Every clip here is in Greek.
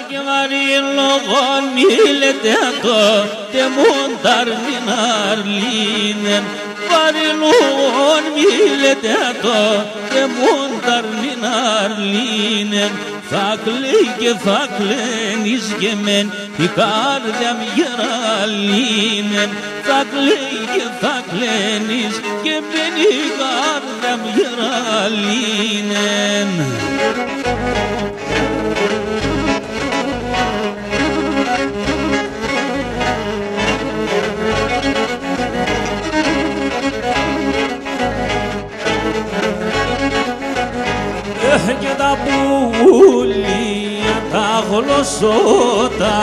che marillo con mille teatro te montar minarlinen marillo con mille teatro te montar minarlinen faklen izgemen ikardem yaralinen faklen izgemen ikardem yaralinen και τα πουλιά τα γλωσσότα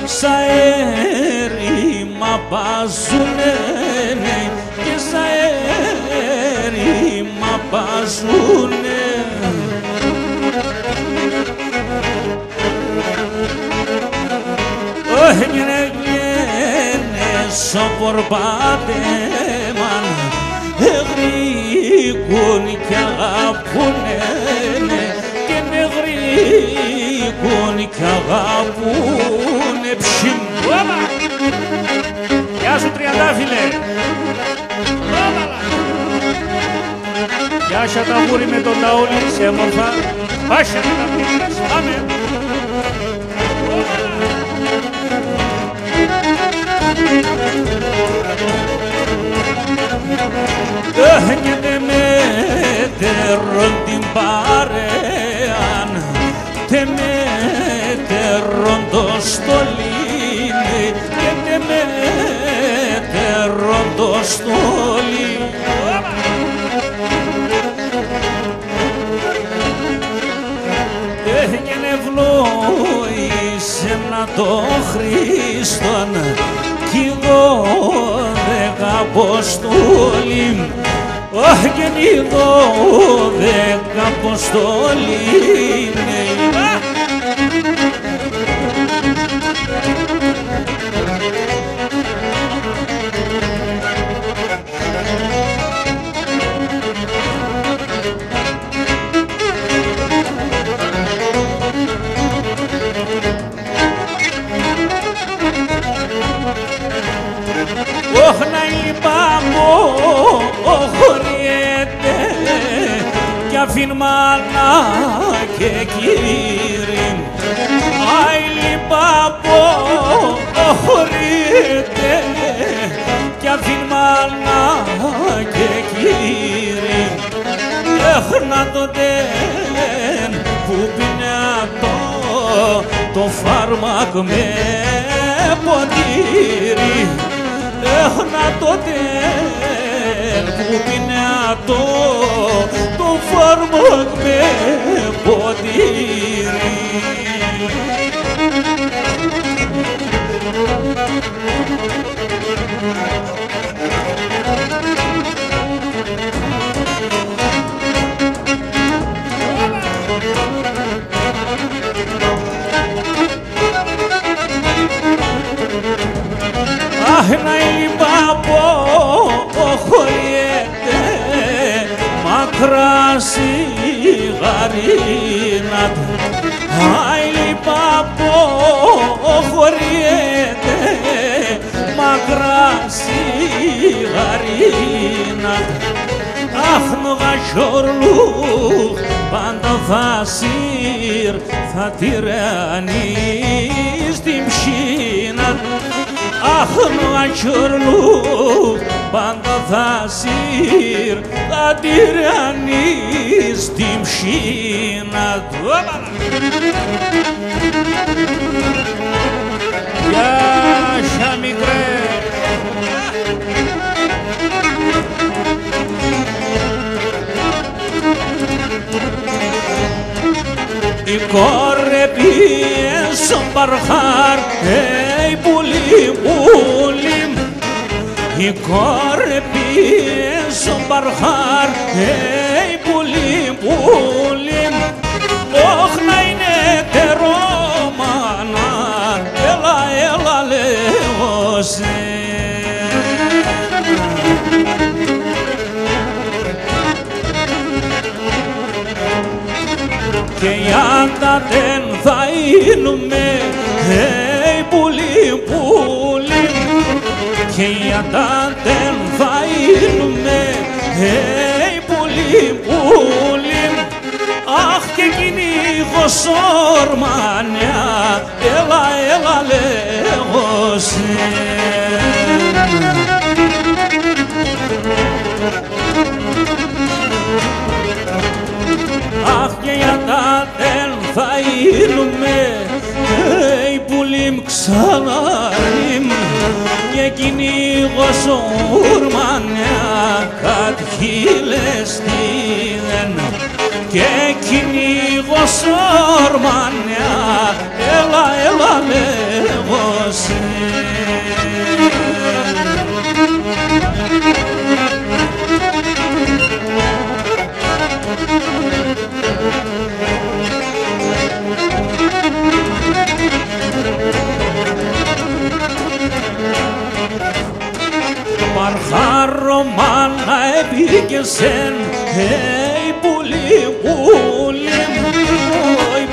σ' αέρημα παζουνε και σ' αέρημα παζουνε γυναίκες σοπορπάτεμαν γρήγουν κι αγαπούνε και με γρήγουν κι αγαπούνε ψιμ. Γεια σου Τριαντάφυλλε. Γεια σου τα μούρι με τον ταόλι σε όμορφα. Πάσε με τα πίνες, πάμε. Και δε μέτερον την παρέαν, δε μέτερον το στολίνι, και δε μέτερον το στολίνι. Και ευλόγησε να το Χριστόν, κι εγώ δέκα αποστόλοι, και εγώ δέκα αποστόλοι. Να λυπάμω χωριέται κι αφήν μάνα και κύρι. Αι λυπάμω χωριέται κι αφήν μάνα και κύρι. Έχνα το τέν που πίνε το φάρμακ με ποτήρι. Έχνα το τέν που πίνε το φάρμακ με ποτήρι. Αχ, να υποχωριέται μακρά σιγαρίνα του. Αι υποχωριέται μακρά σιγαρίνα του. Αχ, νογασιόρλου πάντα φασίρ θα τυραννείς την ψήνα του. Αχ, νογασιόρλου πάντα φασίρ θα τυραννείς την ψήνα του. Γεια σα μικρέ. Η κόρε πιέ στον παρχάρ, ει πουλί πουλί. Η κόρε πιέ στον παρχάρ, ει πουλί πουλί. Όχ να είναι τερόμανα, έλα έλα λέω σε. Και η άντα δεν θα φαίνομαι, πουλί, πουλί, και για τα δεν θα είνουμε, πουλί, πουλί. Αχ, και κυνηγώ σορμάνια, έλα, έλα, λέγω σε. Αχ, και για τα δεν θα είνουμε, πουλίμ ξαναρίμ, και κυνηγώ σορμάνια, κατ' χείλες τίδεν. Και κυνηγώ σορμάνια, έλα, έλα, λέγω σε. Παρχάρωμάνα επίκεσεν, πουλί, πουλί,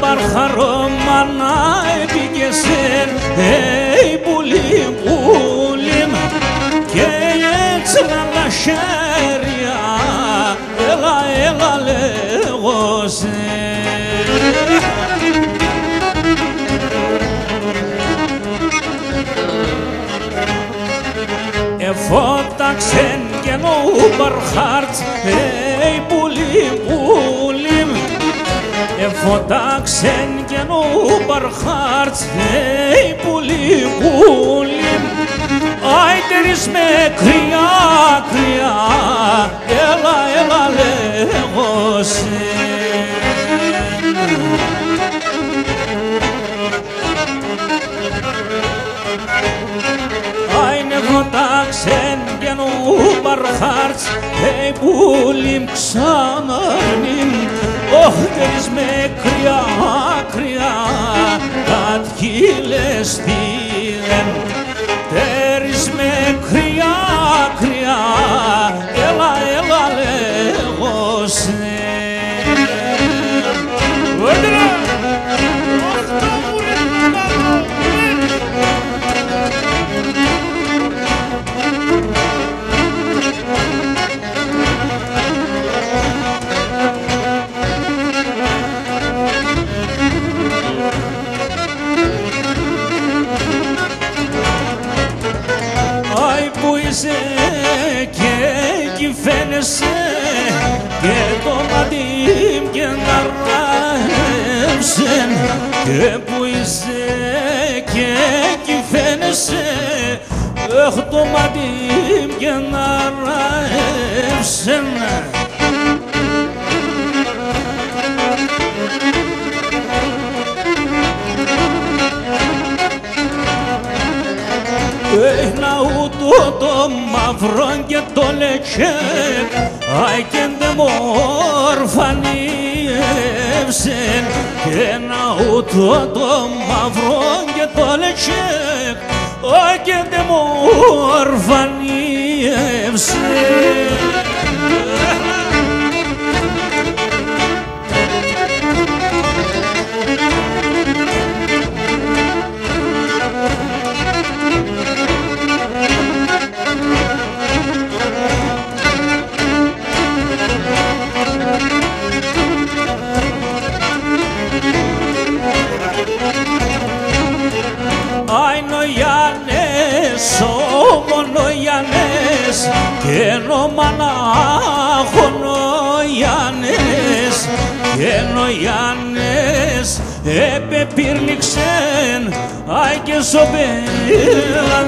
παρχάρωμάνα επίκεσεν, πουλί, πουλί, και έτσι τα χέρια, έλα, έλα, λέγω σε. Εφώταξεν και νουμπαρχάρτ, πουλί, πουλί, εφώταξεν και νουμπαρχάρτ, πουλί, πουλί. Άιτερης με κρυά, κρυά, έλα, έλα, λέγω σε. Φώταξεν και νουμπαρχάρτ, πουλίμ ξαναρνίμ, όχτερης με κρυά, κρυά, κατ' χείλες τίδεν. Τερης με κρυά, κρυά, έλα, έλα, λέγω σε. Και εκεί φαίνεσαι και το μάτι και να ράευσεν, και που είσαι και εκεί φαίνεσαι, έχω το μάτι και να ράευσεν. Να ούτω το μαύρο και το λεκέκ, άι και ντε μορφανίευσεν, και να ούτω το μαύρο και το λεκέκ, άι και ντε μορφανίευσεν. Ομονοιανές και νομανάχονοιανές, και νοιανές επεπύρληξεν, άι και σοπέλαβεν.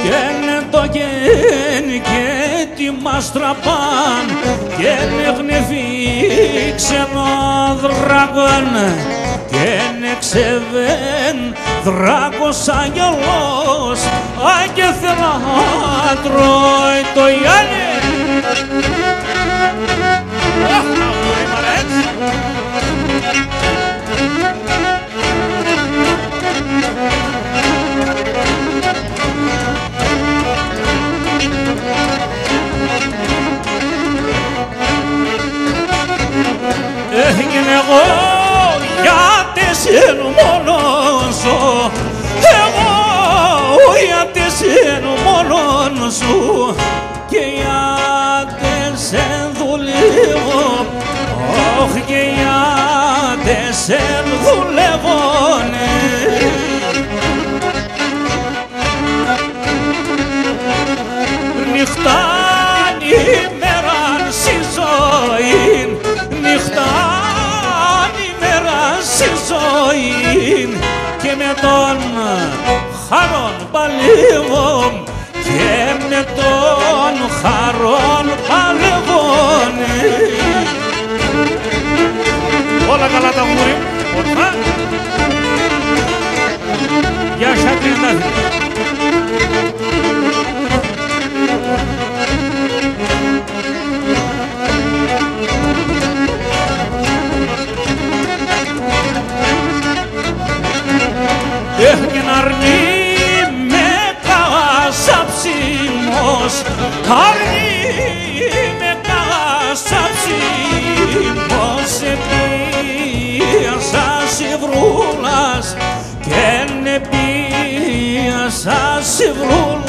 Και είναι το γεν και τι μας τραπάν, και νεχνευήξεν ο δράκον, και νεξεβεν δράκος αγγελός, άι και θέλα τρώει το Γιάννη. σου και γιατί σε δουλεύω, όχι και γιατί σε δουλεύω, νυχτάν ημέραν στη ζωή, νυχτάν ημέραν στη ζωή και με τον χαρόν παλεύω και με τον χαρόν παλεύω. Όλα καλά τα μουρί, ορθά. Γεια Σακρινάδη. Έχκεν αρνή με κασαψίμος, αρνή με κασαψίμος, επίασα σιβρούλας και επίασα σιβρούλας.